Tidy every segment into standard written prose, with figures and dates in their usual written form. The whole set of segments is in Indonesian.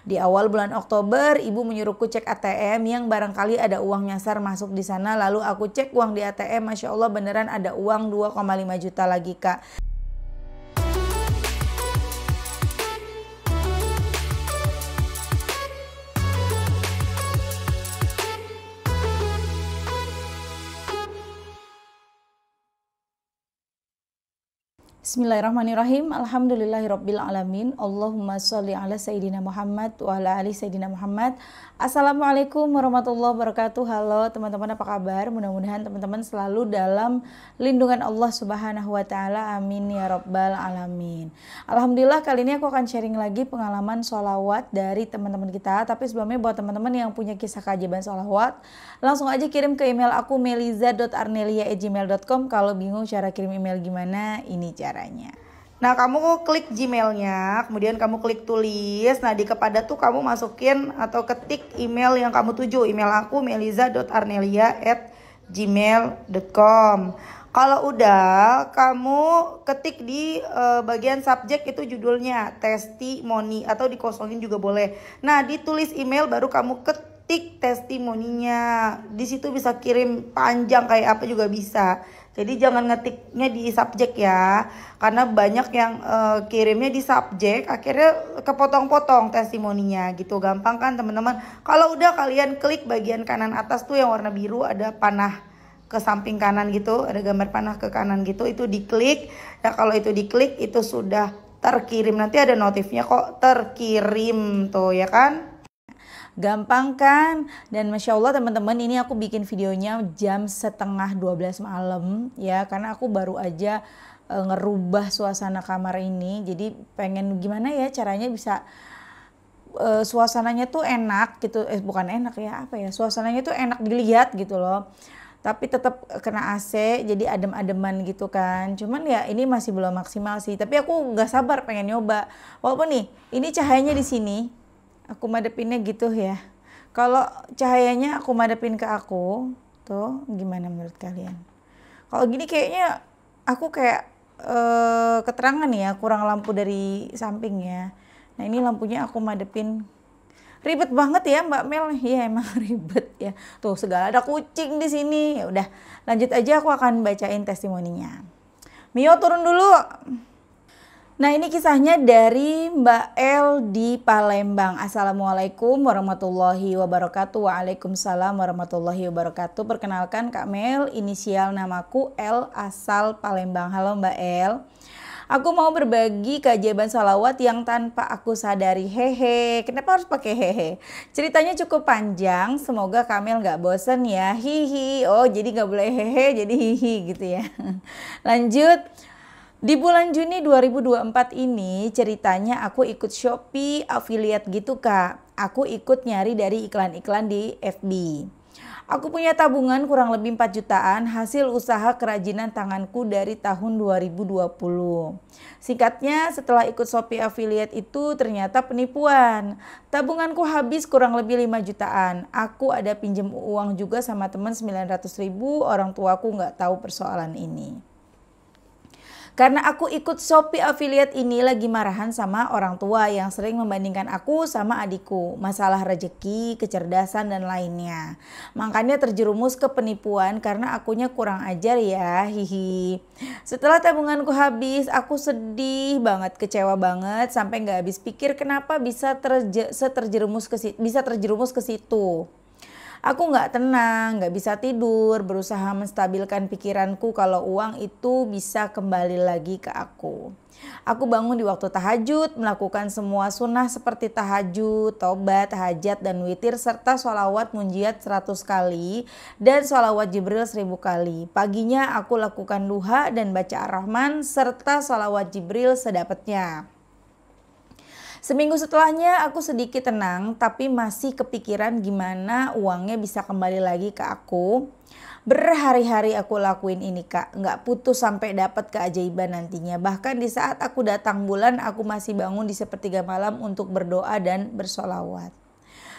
Di awal bulan Oktober, ibu menyuruhku cek ATM yang barangkali ada uang nyasar masuk di sana. Lalu aku cek uang di ATM, Masya Allah beneran ada uang 2,5 juta lagi Kak. Bismillahirrahmanirrahim. Alhamdulillahirabbil alamin. Allahumma sholli ala sayyidina Muhammad wa ala ali sayyidina Muhammad. Assalamualaikum warahmatullahi wabarakatuh. Halo teman-teman, apa kabar? Mudah-mudahan teman-teman selalu dalam lindungan Allah Subhanahu wa taala. Amin ya rabbal alamin. Alhamdulillah, kali ini aku akan sharing lagi pengalaman sholawat dari teman-teman kita. Tapi sebelumnya buat teman-teman yang punya kisah keajaiban sholawat, langsung aja kirim ke email aku meliza.arnelia@gmail.com. Kalau bingung cara kirim email gimana, ini caranya. Nah, kamu klik Gmailnya, kemudian kamu klik tulis. Nah, di kepada tuh kamu masukin atau ketik email yang kamu tuju. Email aku meliza.arnelia@gmail.com. Kalau udah, kamu ketik di bagian subjek itu judulnya testimoni atau dikosongin juga boleh. Nah, ditulis email baru kamu ketik testimoninya. Di situ bisa kirim panjang kayak apa juga bisa. Jadi jangan ngetiknya di subjek ya, karena banyak yang kirimnya di subjek, akhirnya kepotong-potong testimoninya gitu. Gampang kan teman-teman? Kalau udah, kalian klik bagian kanan atas tuh yang warna biru, ada panah ke samping kanan gitu, ada gambar panah ke kanan gitu, itu diklik. Ya kalau itu diklik itu sudah terkirim, nanti ada notifnya kok terkirim tuh ya kan. Gampang kan? Dan Masya Allah teman-teman, ini aku bikin videonya jam setengah 12 malam ya, karena aku baru aja ngerubah suasana kamar ini. Jadi pengen gimana ya caranya bisa suasananya tuh enak gitu, bukan enak ya, apa ya, suasananya tuh enak dilihat gitu loh, tapi tetap kena AC jadi adem-ademan gitu kan. Cuman ya ini masih belum maksimal sih, tapi aku nggak sabar pengen nyoba. Walaupun nih ini cahayanya di sini aku madepinnya gitu ya. Kalau cahayanya aku madepin ke aku, tuh gimana menurut kalian? Kalau gini kayaknya aku kayak keterangan ya, kurang lampu dari samping ya. Nah ini lampunya aku madepin. Ribet banget ya Mbak Mel. Iya emang ribet ya. Tuh segala ada kucing di sini. Ya udah, lanjut aja, aku akan bacain testimoninya. Mio turun dulu. Nah ini kisahnya dari Mbak El di Palembang. Assalamualaikum warahmatullahi wabarakatuh. Waalaikumsalam warahmatullahi wabarakatuh. Perkenalkan Kak Mel, inisial namaku El, asal Palembang. Halo Mbak El. Aku mau berbagi keajaiban sholawat yang tanpa aku sadari. Hehe, kenapa harus pakai hehe? Ceritanya cukup panjang, semoga Kak Mel gak bosen ya. Hihi, oh jadi gak boleh hehe, jadi hihi gitu ya. Lanjut. Di bulan Juni 2024 ini ceritanya aku ikut Shopee affiliate gitu Kak. Aku ikut nyari dari iklan-iklan di FB. Aku punya tabungan kurang lebih 4 jutaan hasil usaha kerajinan tanganku dari tahun 2020. Singkatnya, setelah ikut Shopee affiliate itu ternyata penipuan. Tabunganku habis kurang lebih 5 jutaan. Aku ada pinjem uang juga sama teman 900.000, orang tuaku nggak tahu persoalan ini. Karena aku ikut Shopee affiliate ini lagi marahan sama orang tua yang sering membandingkan aku sama adikku. Masalah rezeki, kecerdasan, dan lainnya. Makanya terjerumus ke penipuan karena akunya kurang ajar ya, hihi. Setelah tabunganku habis, aku sedih banget, kecewa banget. Sampai gak habis pikir kenapa bisa terjerumus ke situ. Aku gak tenang, gak bisa tidur, berusaha menstabilkan pikiranku kalau uang itu bisa kembali lagi ke aku. Aku bangun di waktu tahajud, melakukan semua sunnah seperti tahajud, tobat, hajat, dan witir, serta sholawat munjiat 100 kali, dan sholawat Jibril 1000 kali. Paginya aku lakukan duha dan baca Ar-Rahman, serta sholawat Jibril sedapatnya. Seminggu setelahnya aku sedikit tenang, tapi masih kepikiran gimana uangnya bisa kembali lagi ke aku. Berhari-hari aku lakuin ini Kak, nggak putus sampai dapat keajaiban nantinya. Bahkan di saat aku datang bulan, aku masih bangun di sepertiga malam untuk berdoa dan bersolawat.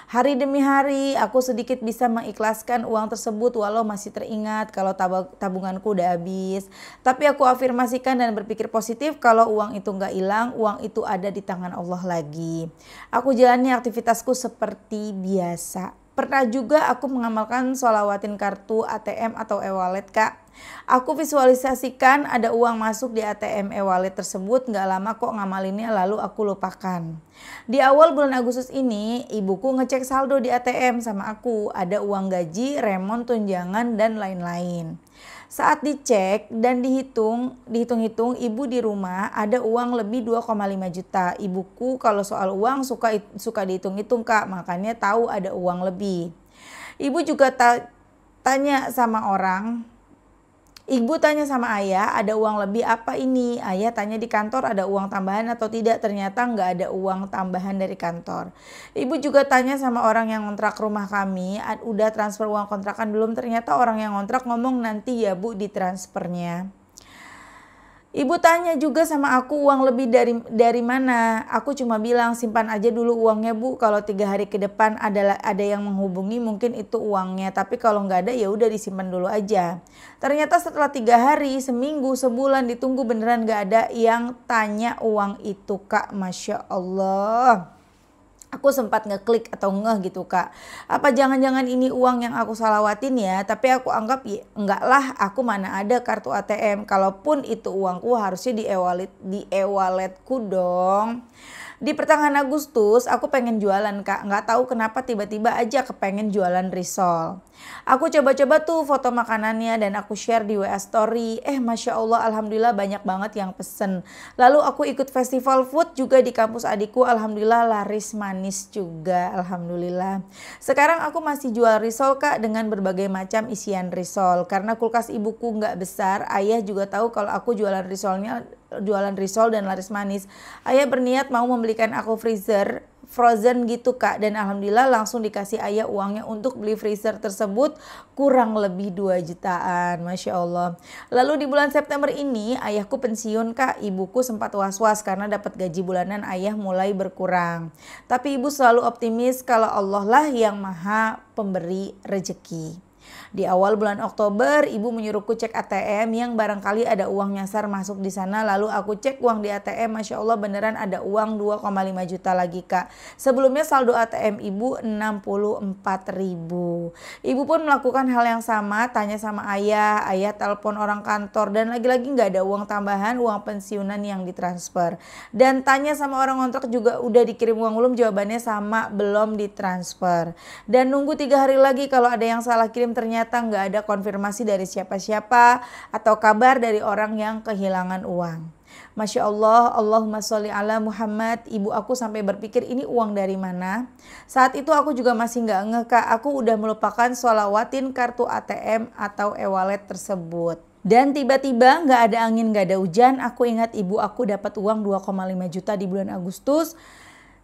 Hari demi hari aku sedikit bisa mengikhlaskan uang tersebut walau masih teringat kalau tabunganku udah habis. Tapi aku afirmasikan dan berpikir positif kalau uang itu nggak hilang, uang itu ada di tangan Allah lagi. Aku jalani aktivitasku seperti biasa. Pernah juga aku mengamalkan sholawatin kartu ATM atau e-wallet kak. Aku visualisasikan ada uang masuk di ATM e-wallet tersebut, gak lama kok ngamalinnya lalu aku lupakan. Di awal bulan Agustus ini ibuku ngecek saldo di ATM sama aku, ada uang gaji, remon, tunjangan dan lain-lain. Saat dicek dan dihitung-hitung ibu di rumah ada uang lebih 2,5 juta. Ibuku kalau soal uang suka dihitung-hitung kak, makanya tahu ada uang lebih. Ibu juga tanya sama orang. Ibu tanya sama ayah, ada uang lebih apa ini? Ayah tanya di kantor ada uang tambahan atau tidak, ternyata nggak ada uang tambahan dari kantor. Ibu juga tanya sama orang yang ngontrak rumah kami, udah transfer uang kontrakan belum? Ternyata orang yang ngontrak ngomong nanti ya bu ditransfernya. Ibu tanya juga sama aku uang lebih dari mana. Aku cuma bilang simpan aja dulu uangnya bu. Kalau 3 hari ke depan ada yang menghubungi mungkin itu uangnya. Tapi kalau nggak ada ya udah disimpan dulu aja. Ternyata setelah 3 hari, seminggu, sebulan ditunggu beneran nggak ada yang tanya uang itu kak. Masya Allah. Aku sempat ngeklik atau ngeh gitu kak. Apa jangan-jangan ini uang yang aku salawatin ya. Tapi aku anggap ya, enggak lah, aku mana ada kartu ATM. Kalaupun itu uangku harusnya di e-walletku dong. Di pertengahan Agustus aku pengen jualan kak. Nggak tahu kenapa tiba-tiba aja kepengen jualan risol. Aku coba-coba tuh foto makanannya dan aku share di WA story. Masya Allah alhamdulillah banyak banget yang pesen. Lalu aku ikut festival food juga di kampus adikku. Alhamdulillah laris manis juga. Alhamdulillah. Sekarang aku masih jual risol kak dengan berbagai macam isian risol. Karena kulkas ibuku nggak besar. Ayah juga tahu kalau aku jualan risol dan laris manis. Ayah berniat mau membelikan aku frozen gitu kak, dan alhamdulillah langsung dikasih ayah uangnya untuk beli freezer tersebut kurang lebih 2 jutaan. Masya Allah. Lalu di bulan September ini ayahku pensiun kak. Ibuku sempat was-was karena dapat gaji bulanan ayah mulai berkurang, tapi ibu selalu optimis kalau Allah lah yang maha pemberi rezeki. Di awal bulan Oktober, ibu menyuruhku cek ATM yang barangkali ada uang nyasar masuk di sana. Lalu aku cek uang di ATM, Masya Allah beneran ada uang 2,5 juta lagi kak. Sebelumnya saldo ATM ibu 64.000. Ibu pun melakukan hal yang sama, tanya sama ayah telepon orang kantor dan lagi-lagi nggak ada uang tambahan, uang pensiunan yang ditransfer. Dan tanya sama orang kontrak juga udah dikirim uang belum, jawabannya sama, belum ditransfer. Dan nunggu 3 hari lagi kalau ada yang salah kirim, ternyata nggak ada konfirmasi dari siapa-siapa atau kabar dari orang yang kehilangan uang. Masya Allah, Allahumma sholli ala Muhammad. Ibu aku sampai berpikir ini uang dari mana. Saat itu aku juga masih nggak ngeh kak. Aku udah melupakan sholawatin kartu ATM atau e-wallet tersebut. Dan tiba-tiba nggak ada angin, nggak ada hujan. Aku ingat ibu aku dapat uang 2,5 juta di bulan Agustus.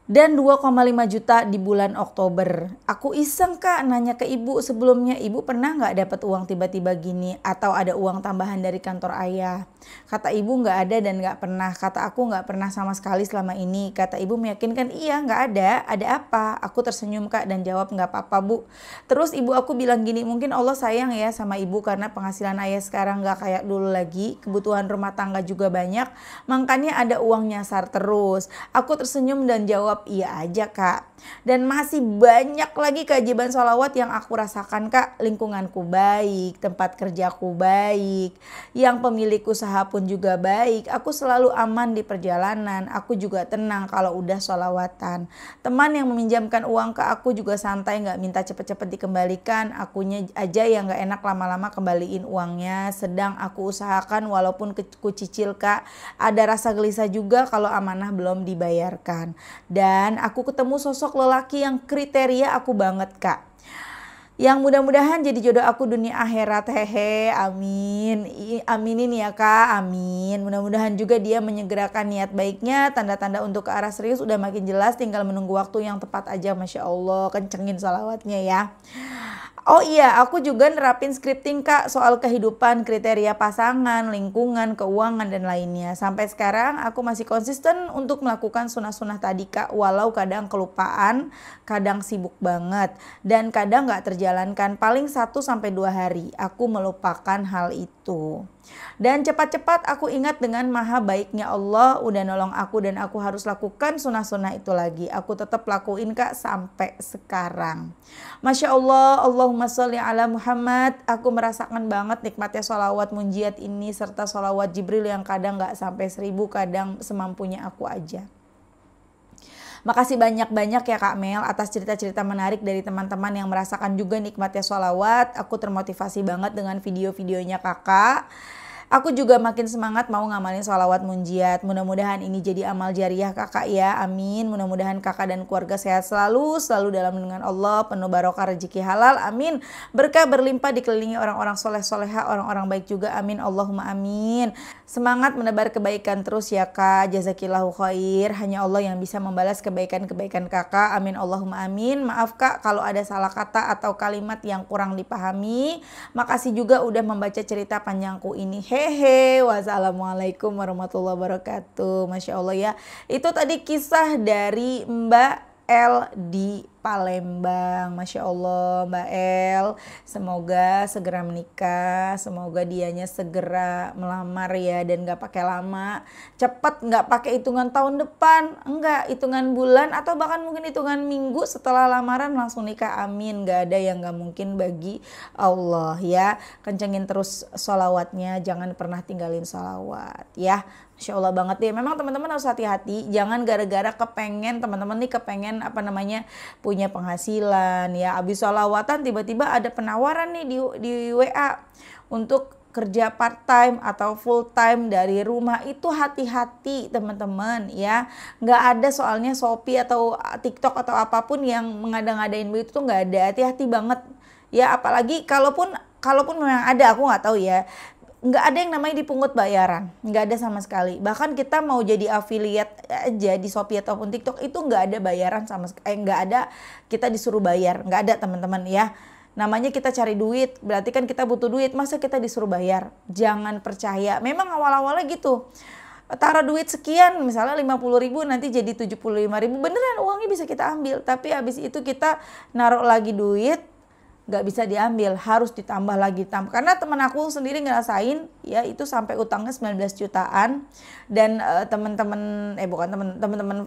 Dan 2,5 juta di bulan Oktober. Aku iseng kak nanya ke ibu sebelumnya, ibu pernah nggak dapat uang tiba-tiba gini atau ada uang tambahan dari kantor ayah? Kata ibu nggak ada dan nggak pernah. Kata aku nggak pernah sama sekali selama ini. Kata ibu meyakinkan, iya nggak ada. Ada apa? Aku tersenyum kak dan jawab nggak apa-apa bu. Terus ibu aku bilang gini, mungkin Allah sayang ya sama ibu karena penghasilan ayah sekarang nggak kayak dulu lagi. Kebutuhan rumah tangga juga banyak. Makanya ada uang nyasar terus. Aku tersenyum dan jawab, iya aja kak. Dan masih banyak lagi keajaiban sholawat yang aku rasakan kak. Lingkunganku baik, tempat kerjaku baik, yang pemilik usaha pun juga baik. Aku selalu aman di perjalanan. Aku juga tenang kalau udah sholawatan. Teman yang meminjamkan uang ke aku juga santai, gak minta cepet-cepet dikembalikan. Akunya aja yang gak enak lama-lama kembaliin uangnya. Sedang aku usahakan walaupun kucicil kak. Ada rasa gelisah juga kalau amanah belum dibayarkan. Dan aku ketemu sosok lelaki yang kriteria aku banget kak. Yang mudah-mudahan jadi jodoh aku dunia akhirat. Hehe, amin. Aminin ya kak, amin. Mudah-mudahan juga dia menyegerakan niat baiknya. Tanda-tanda untuk ke arah serius udah makin jelas, tinggal menunggu waktu yang tepat aja. Masya Allah, kencengin sholawatnya ya. Oh iya, aku juga nerapin scripting Kak soal kehidupan, kriteria pasangan, lingkungan, keuangan, dan lainnya. Sampai sekarang aku masih konsisten untuk melakukan sunah-sunah tadi Kak, walau kadang kelupaan, kadang sibuk banget, dan kadang nggak terjalankan. Paling 1 sampai 2 hari aku melupakan hal itu. Dan cepat-cepat aku ingat dengan maha baiknya Allah udah nolong aku dan aku harus lakukan sunah-sunah itu lagi. Aku tetap lakuin Kak sampai sekarang. Masya Allah, Allahumma sholli ala Muhammad. Aku merasakan banget nikmatnya sholawat munjiat ini serta sholawat Jibril yang kadang gak sampai 1000, kadang semampunya aku aja. Makasih banyak-banyak ya Kak Mel atas cerita-cerita menarik dari teman-teman yang merasakan juga nikmatnya sholawat. Aku termotivasi banget dengan video-videonya kakak. Aku juga makin semangat mau ngamalin sholawat munjiat. Mudah-mudahan ini jadi amal jariah kakak ya, amin. Mudah-mudahan kakak dan keluarga sehat selalu dalam lindungan Allah, penuh barokah rezeki halal, amin. Berkah berlimpah dikelilingi orang-orang soleh soleha, orang-orang baik juga, amin. Allahumma amin. Semangat menebar kebaikan terus ya kak, jazakillahu khair. Hanya Allah yang bisa membalas kebaikan-kebaikan kakak, amin. Allahumma amin. Maaf kak kalau ada salah kata atau kalimat yang kurang dipahami. Makasih juga udah membaca cerita panjangku ini. Hehe, wassalamualaikum warahmatullahi wabarakatuh. Masya Allah ya. Itu tadi kisah dari Mbak L di Palembang. Masya Allah Mbak L, semoga segera menikah, semoga dianya segera melamar ya, dan gak pakai lama, cepet, gak pakai hitungan tahun depan, enggak, hitungan bulan atau bahkan mungkin hitungan minggu setelah lamaran langsung nikah, amin. Gak ada yang gak mungkin bagi Allah ya. Kencengin terus sholawatnya, jangan pernah tinggalin sholawat ya. Masya Allah banget deh. Memang teman-teman harus hati-hati. Jangan gara-gara kepengen, teman-teman nih kepengen punya penghasilan ya. Abis sholawatan tiba-tiba ada penawaran nih di WA untuk kerja part time atau full time dari rumah. Itu hati-hati teman-teman ya. Nggak ada soalnya Shopee atau TikTok atau apapun yang mengada-ngadain begitu tuh nggak ada. Hati-hati banget ya. Apalagi kalaupun memang ada, aku nggak tahu ya. Nggak ada yang namanya dipungut bayaran, nggak ada sama sekali. Bahkan kita mau jadi affiliate aja di Shopee ataupun TikTok itu nggak ada bayaran sama sekali, nggak ada kita disuruh bayar, nggak ada teman-teman ya. Namanya kita cari duit, berarti kan kita butuh duit, masa kita disuruh bayar? Jangan percaya, memang awal-awalnya gitu. Taruh duit sekian, misalnya 50.000 nanti jadi 75.000, beneran uangnya bisa kita ambil. Tapi habis itu kita naruh lagi duit, nggak bisa diambil, harus ditambah lagi. Karena teman aku sendiri ngerasain ya, itu sampai utangnya 19 jutaan. Dan teman-teman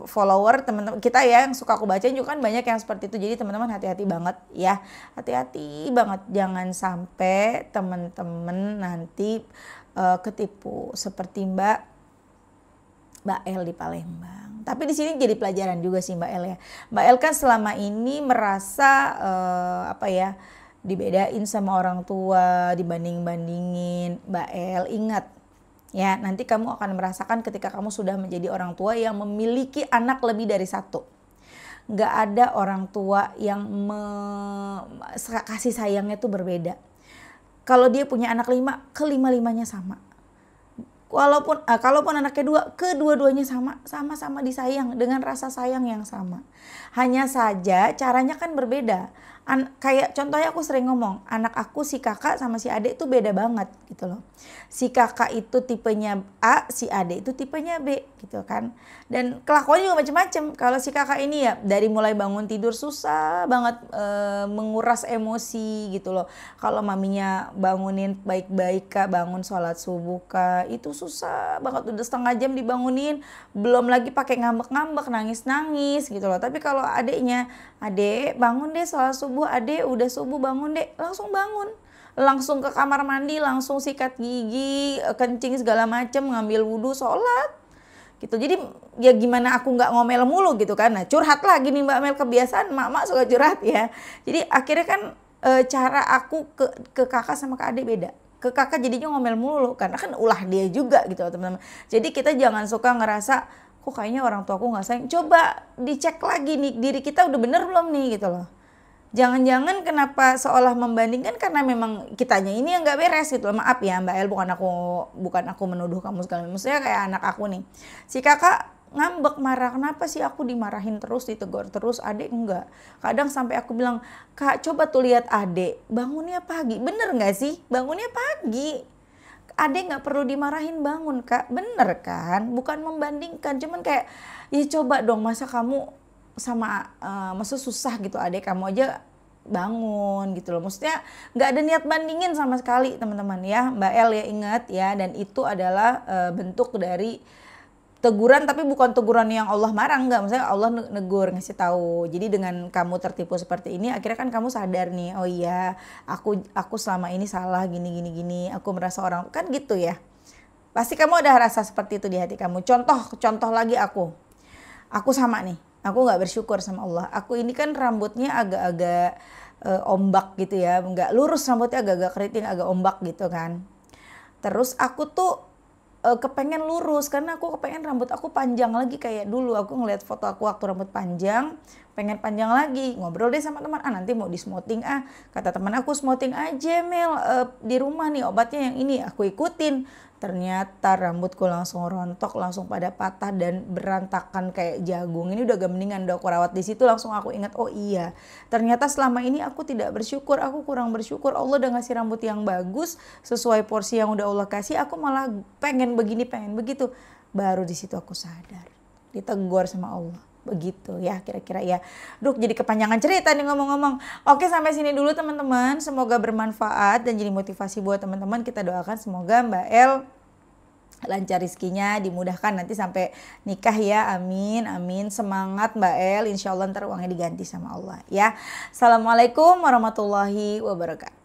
follower, teman-teman kita ya yang suka aku bacain juga kan banyak yang seperti itu. Jadi teman-teman hati-hati banget ya, hati-hati banget, jangan sampai teman-teman nanti ketipu seperti Mbak L di Palembang. Tapi di sini jadi pelajaran juga sih Mbak L ya. Mbak L kan selama ini merasa dibedain sama orang tua, dibanding-bandingin. Mbak L ingat ya, nanti kamu akan merasakan ketika kamu sudah menjadi orang tua yang memiliki anak lebih dari satu. Gak ada orang tua yang kasih sayangnya tuh berbeda. Kalau dia punya anak 5, kelima-limanya sama. Kalaupun anaknya 2, kedua-duanya sama-sama disayang dengan rasa sayang yang sama. Hanya saja caranya kan berbeda. Kayak contohnya aku sering ngomong, anak aku si kakak sama si adik itu beda banget gitu loh. Si kakak itu tipenya A, si adik itu tipenya B gitu kan. Dan kelakuannya juga macam-macam. Kalau si kakak ini ya dari mulai bangun tidur susah banget menguras emosi gitu loh. Kalau maminya bangunin baik-baik kak, bangun sholat subuh kak, itu susah banget, udah setengah jam dibangunin, belum lagi pakai ngambek-ngambek, nangis-nangis gitu loh. Tapi kalau adiknya, adek bangun deh sholat subuh, adek udah subuh bangun deh, langsung bangun, langsung ke kamar mandi, langsung sikat gigi, kencing segala macem, ngambil wudhu, sholat gitu. Jadi ya gimana aku nggak ngomel mulu gitu kan. Nah curhat lagi nih Mbak Mel, kebiasaan mak suka curhat ya. Jadi akhirnya kan cara aku ke kakak sama ke adik beda. Ke kakak jadinya ngomel mulu karena kan ulah dia juga gitu teman-teman. Jadi kita jangan suka ngerasa kok kayaknya orang tua aku nggak sayang. Coba dicek lagi nih diri kita udah bener belum nih gitu loh. Jangan-jangan kenapa seolah membandingkan karena memang kitanya ini yang nggak beres gitu loh. Maaf ya Mbak El, bukan aku menuduh kamu sekali. Maksudnya kayak anak aku nih, si kakak ngambek, marah. Kenapa sih aku dimarahin terus, ditegur terus, adek enggak. Kadang sampai aku bilang, Kak coba tuh lihat adek, bangunnya pagi. Bener gak sih? Bangunnya pagi. Adek gak perlu dimarahin bangun Kak. Bener kan? Bukan membandingkan, cuman kayak ya coba dong, masa kamu sama masa susah gitu adek kamu aja bangun gitu loh. Maksudnya nggak ada niat bandingin sama sekali teman-teman ya. Mbak El ya ingat ya, dan itu adalah bentuk dari teguran, tapi bukan teguran yang Allah marah, enggak. Maksudnya Allah negur, ngasih tahu. Jadi dengan kamu tertipu seperti ini, akhirnya kan kamu sadar nih, oh iya, aku selama ini salah gini. Aku merasa orang kan gitu ya. Pasti kamu ada rasa seperti itu di hati kamu. Contoh lagi aku sama nih. Aku nggak bersyukur sama Allah. Aku ini kan rambutnya agak-agak ombak gitu ya, nggak lurus, rambutnya agak-agak keriting, agak ombak gitu kan. Terus aku tuh kepengen lurus karena aku kepengen rambut aku panjang lagi kayak dulu. Aku ngeliat foto aku waktu rambut panjang, pengen panjang lagi. Ngobrol deh sama teman, nanti mau di smoothing kata teman aku, smoothing aja Mel, di rumah nih obatnya yang ini. Aku ikutin. Ternyata rambutku langsung rontok, langsung pada patah dan berantakan kayak jagung. Ini udah gak mendingan, udah aku rawat. Di situ langsung aku ingat, oh iya, ternyata selama ini aku tidak bersyukur, aku kurang bersyukur. Allah udah ngasih rambut yang bagus sesuai porsi yang udah Allah kasih, aku malah pengen begini, pengen begitu. Baru di situ aku sadar, ditegur sama Allah. Begitu ya kira-kira ya. Duh, jadi kepanjangan cerita nih ngomong-ngomong. Oke, sampai sini dulu teman-teman. Semoga bermanfaat dan jadi motivasi buat teman-teman. Kita doakan semoga Mbak El lancar rizkinya, dimudahkan nanti sampai nikah ya. Amin, amin. Semangat Mbak El, insya Allah ntar uangnya diganti sama Allah ya. Assalamualaikum warahmatullahi wabarakatuh.